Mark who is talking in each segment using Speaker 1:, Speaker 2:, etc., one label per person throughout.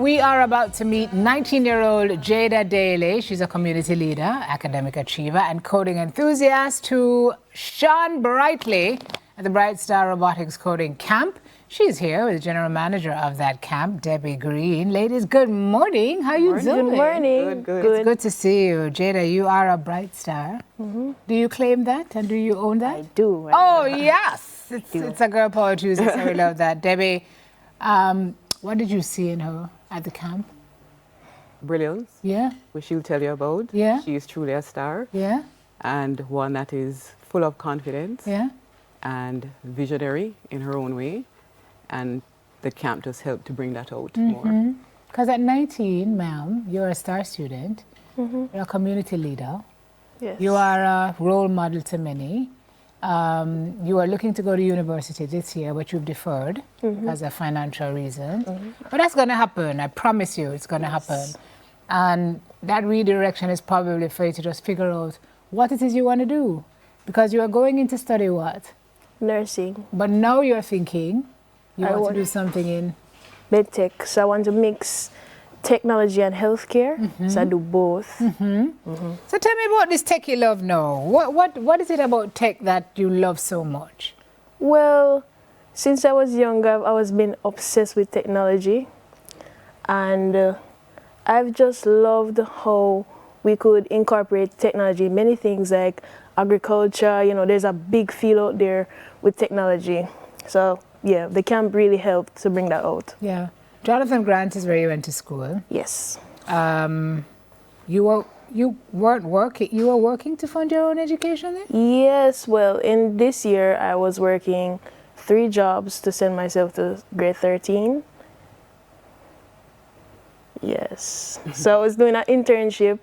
Speaker 1: we are about to meet 19-year-old Jada Daly. She's a community leader, academic achiever, and coding enthusiast who shone brightly at the Bright Star Robotics Coding Camp. She's here with the general manager of that camp, Debbie Green. Ladies, good morning. How you doing?
Speaker 2: Good morning.
Speaker 1: Good. It's good to see you. Jada, you are a bright star. Do you claim that and do you own that?
Speaker 2: I do.
Speaker 1: Oh, yes. It's a Girl Power Tuesday, so we love that. Debbie, what did you see in her at the camp?
Speaker 3: Brilliance.
Speaker 1: Yeah.
Speaker 3: Which she'll tell you about.
Speaker 1: Yeah.
Speaker 3: She is truly a star.
Speaker 1: Yeah.
Speaker 3: And one that is full of confidence.
Speaker 1: Yeah.
Speaker 3: And visionary in her own way. And the camp just helped to bring that out more.
Speaker 1: Because at 19, ma'am, you're a star student. You're a community leader.
Speaker 2: Yes.
Speaker 1: You are a role model to many. You are looking to go to university this year, but you've deferred because of financial reasons. But that's going to happen. I promise you it's going to happen. And that redirection is probably for you to just figure out what it is you want to do. Because you are going in to study what?
Speaker 2: Nursing.
Speaker 1: But now you're thinking you want to do something in
Speaker 2: medtech. So I want to mix technology and healthcare. So I do both.
Speaker 1: So tell me about this tech you love now. What is it about tech that you love so much?
Speaker 2: Well, since I was younger, I was been obsessed with technology. And I've just loved how we could incorporate technology in many things like agriculture. You know, there's a big field out there with technology. So yeah, the camp really helped to bring that out.
Speaker 1: Yeah. Jonathan Grant is where you went to school.
Speaker 2: Yes.
Speaker 1: You weren't working. You were working to fund your own education then?
Speaker 2: Yes. Well, in this year, I was working 3 jobs to send myself to grade 13. Yes. So I was doing an internship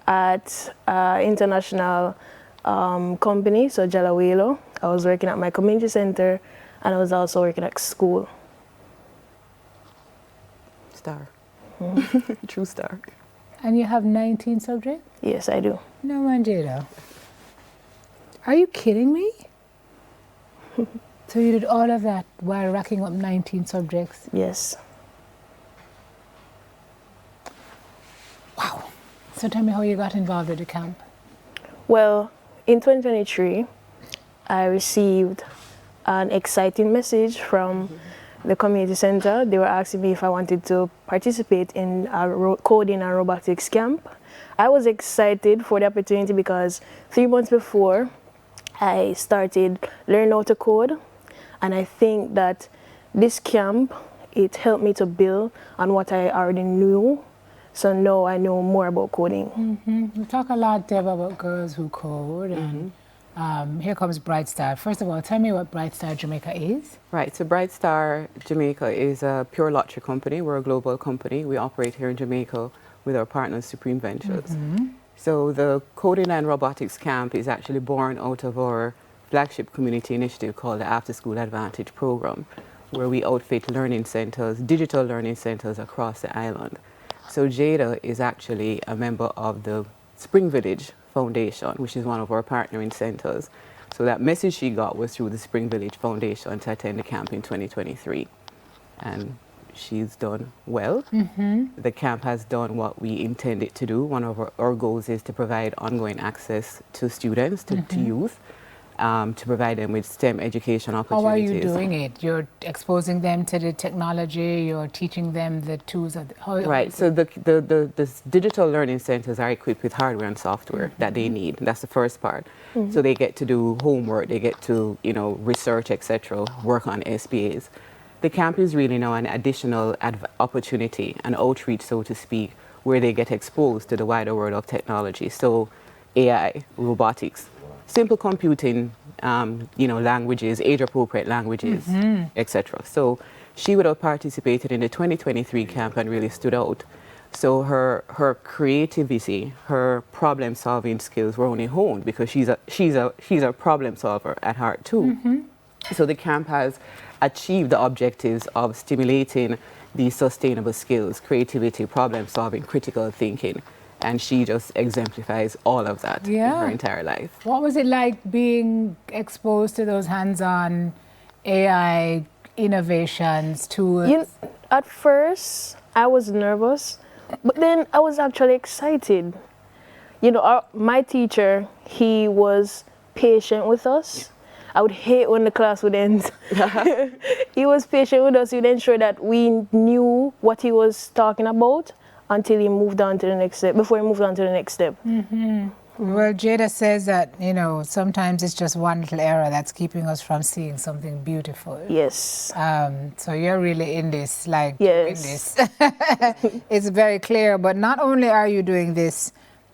Speaker 2: at international company, so Jalawelo. I was working at my community center, and I was also working at school.
Speaker 3: Star. True star.
Speaker 1: And you have 19 subjects?
Speaker 2: Yes, I do.
Speaker 1: No, man, Jada. Are you kidding me? So you did all of that while racking up 19 subjects?
Speaker 2: Yes.
Speaker 1: Wow. So tell me how you got involved at the camp.
Speaker 2: Well, in 2023, I received an exciting message from the community center. They were asking me if I wanted to participate in a coding and robotics camp. I was excited for the opportunity because 3 months before, I started learning how to code. And I think that this camp, it helped me to build on what I already knew. So now I know more about coding.
Speaker 1: We talk a lot, Deb, about girls who code, and here comes Bright Star. First of all, tell me what Bright Star Jamaica is.
Speaker 3: Right, so Bright Star Jamaica is a pure lottery company. We're a global company. We operate here in Jamaica with our partners, Supreme Ventures. So the Coding and Robotics Camp is actually born out of our flagship community initiative called the After School Advantage Program, where we outfit learning centers, digital learning centers across the island. So Jada is actually a member of the Spring Village Foundation, which is one of our partnering centers. So that message she got was through the Spring Village Foundation to attend the camp in 2023. And she's done well. The camp has done what we intend it to do. One of our goals is to provide ongoing access to students, to youth, to provide them with STEM education opportunities.
Speaker 1: How are you doing it? You're exposing them to the technology, you're teaching them the tools.
Speaker 3: Right, so the digital learning centers are equipped with hardware and software that they need. That's the first part. So they get to do homework, they get to, research, etc., work on SPAs. The camp is really now an additional opportunity, an outreach, so to speak, where they get exposed to the wider world of technology. So AI, robotics, simple computing, languages, age-appropriate languages, etc. So she would have participated in the 2023 camp and really stood out. So her creativity, her problem-solving skills were only honed because she's a problem solver at heart too. So the camp has achieved the objectives of stimulating these sustainable skills, creativity, problem-solving, critical thinking. And she just exemplifies all of that in her entire life.
Speaker 1: What was it like being exposed to those hands-on AI innovations, tools?
Speaker 2: At first, I was nervous, but then I was actually excited. You know, my teacher, he was patient with us. I would hate when the class would end. He was patient with us. He would ensure that we knew what he was talking about until he moved on to the next step, before he moved on to the next step.
Speaker 1: Well, Jada says that, you know, sometimes it's just one little error that's keeping us from seeing something beautiful.
Speaker 2: Yes.
Speaker 1: So you're really in this, like,
Speaker 2: Yes.
Speaker 1: in this. It's very clear, but not only are you doing this,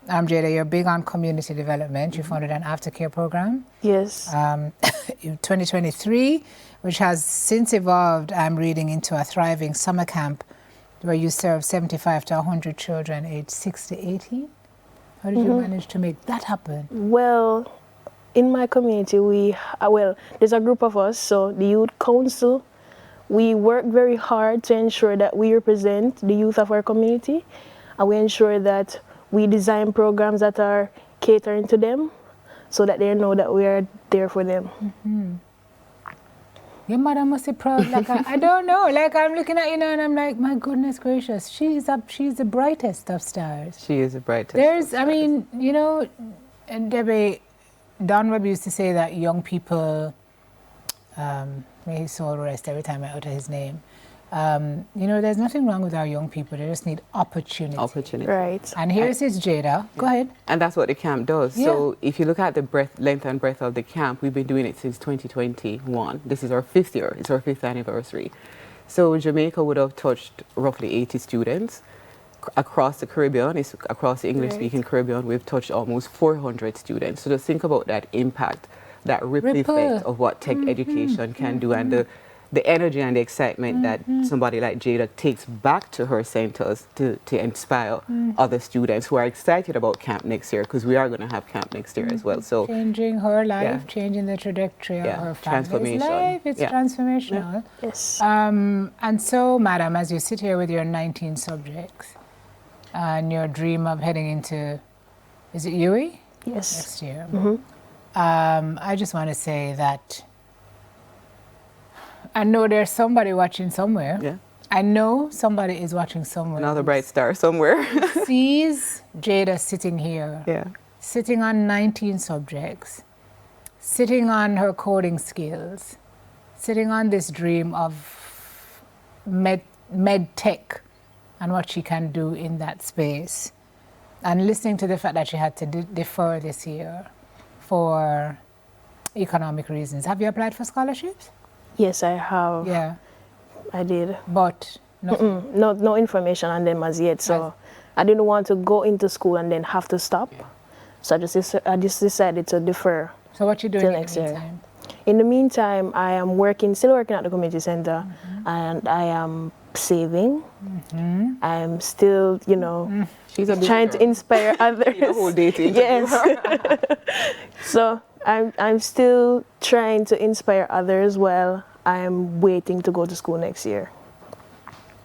Speaker 1: Jada, you're big on community development. You founded an aftercare program.
Speaker 2: Yes.
Speaker 1: In 2023, which has since evolved, I'm reading, into a thriving summer camp where you serve 75 to 100 children aged 6 to 18. How did you manage to make that happen?
Speaker 2: Well, in my community, there's a group of us, so the youth council, we work very hard to ensure that we represent the youth of our community, and we ensure that we design programs that are catering to them so that they know that we are there for them.
Speaker 1: Your mother must be proud. Like, I don't know. Like, I'm looking at you now and I'm like, my goodness gracious, she's the brightest of stars.
Speaker 3: She is the brightest.
Speaker 1: I mean, you know, and Debbie, Don Webb used to say that young people, may his soul rest every time I utter his name, you know, there's nothing wrong with our young people. They just need opportunity.
Speaker 2: Right.
Speaker 1: And here's his Jada. Go ahead.
Speaker 3: And that's what the camp does.
Speaker 1: Yeah.
Speaker 3: So if you look at the length and breadth of the camp, we've been doing it since 2021. This is our 5th year. It's our 5th anniversary. So Jamaica would have touched roughly 80 students. Across the Caribbean, across the English-speaking Caribbean, we've touched almost 400 students. So just think about that impact, that ripple effect of what tech education can do, and the energy and the excitement that somebody like Jada takes back to her centers to inspire other students who are excited about camp next year, because we are going to have camp next year as well. So
Speaker 1: changing her life, changing the trajectory of her family's
Speaker 3: transformation.
Speaker 1: life. It's transformational.
Speaker 2: Yes.
Speaker 1: And so, madam, as you sit here with your 19 subjects and your dream of heading into, is it UE?
Speaker 2: Yes.
Speaker 1: Next year. I just want to say that I know there's somebody watching somewhere.
Speaker 3: Yeah.
Speaker 1: I know somebody is watching somewhere.
Speaker 3: Another bright star somewhere.
Speaker 1: Sees Jada sitting here.
Speaker 3: Yeah.
Speaker 1: Sitting on 19 subjects. Sitting on her coding skills. Sitting on this dream of med tech and what she can do in that space. And listening to the fact that she had to defer this year for economic reasons. Have you applied for scholarships?
Speaker 2: Yes, I have.
Speaker 1: Yeah.
Speaker 2: I did.
Speaker 1: But
Speaker 2: no information on them as yet. So I didn't want to go into school and then have to stop. So I just decided to defer.
Speaker 1: So what you doing
Speaker 2: till
Speaker 1: in
Speaker 2: next
Speaker 1: the
Speaker 2: year?
Speaker 1: meantime?
Speaker 2: In the meantime, I am still working at the community center, and I am saving. I'm still, you know, trying to inspire others.
Speaker 3: The whole day to
Speaker 2: yes. So I'm still trying to inspire others while I'm waiting to go to school next year.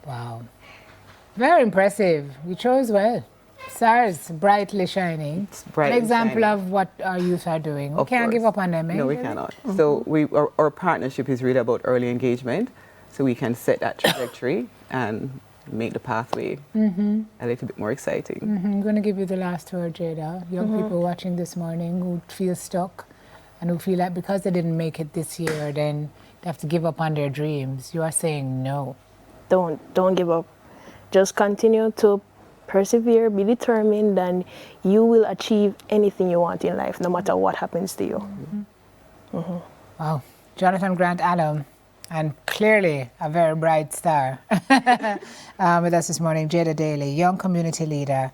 Speaker 1: Wow. Very impressive. You chose well. Stars brightly shining.
Speaker 3: Brightly
Speaker 1: An example
Speaker 3: shining.
Speaker 1: of what our youth are doing. We
Speaker 3: Of
Speaker 1: can't
Speaker 3: course.
Speaker 1: give up on them, eh?
Speaker 3: No, we cannot. So our partnership is really about early engagement, so we can set that trajectory and make the pathway a little bit more exciting.
Speaker 1: I'm going to give you the last word, Jada. Young people watching this morning who feel stuck and who feel like because they didn't make it this year, then they have to give up on their dreams. You are saying no.
Speaker 2: Don't give up. Just continue to persevere, be determined, and you will achieve anything you want in life, no matter what happens to you.
Speaker 1: Wow. Jonathan Grant Adam, and clearly a very bright star. With us this morning, Jada Daly, young community leader,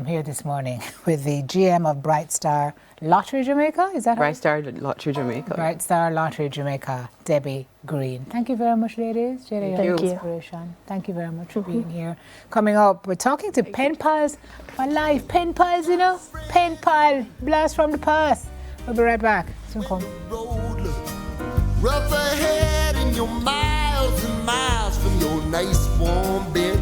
Speaker 1: here this morning with the GM of Bright Star Lottery Jamaica. Is that
Speaker 3: Bright Star Lottery Jamaica.
Speaker 1: Bright Star Lottery Jamaica, Debbie Green. Thank you very much, ladies. Jada,
Speaker 2: Thank
Speaker 1: you're
Speaker 2: you.
Speaker 1: inspiration. Thank you very much for being here. Coming up, we're talking to Pen Pals for life. Pen Pals, you know? Pen Pal, blast from the past. We'll be right back. Soon come.
Speaker 4: Rough ahead and you're miles and miles from your nice warm bed.